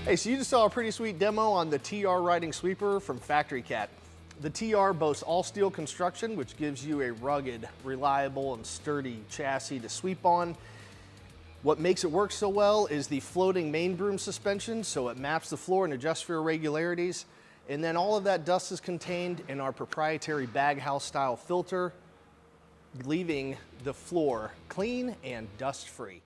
Hey, so you just saw a pretty sweet demo on the TR riding sweeper from FactoryCat. The TR boasts all steel construction, which gives you a rugged, reliable, and sturdy chassis to sweep on. What makes it work so well is the floating main broom suspension, so it maps the floor and adjusts for irregularities. And then all of that dust is contained in our proprietary baghouse style filter, leaving the floor clean and dust free.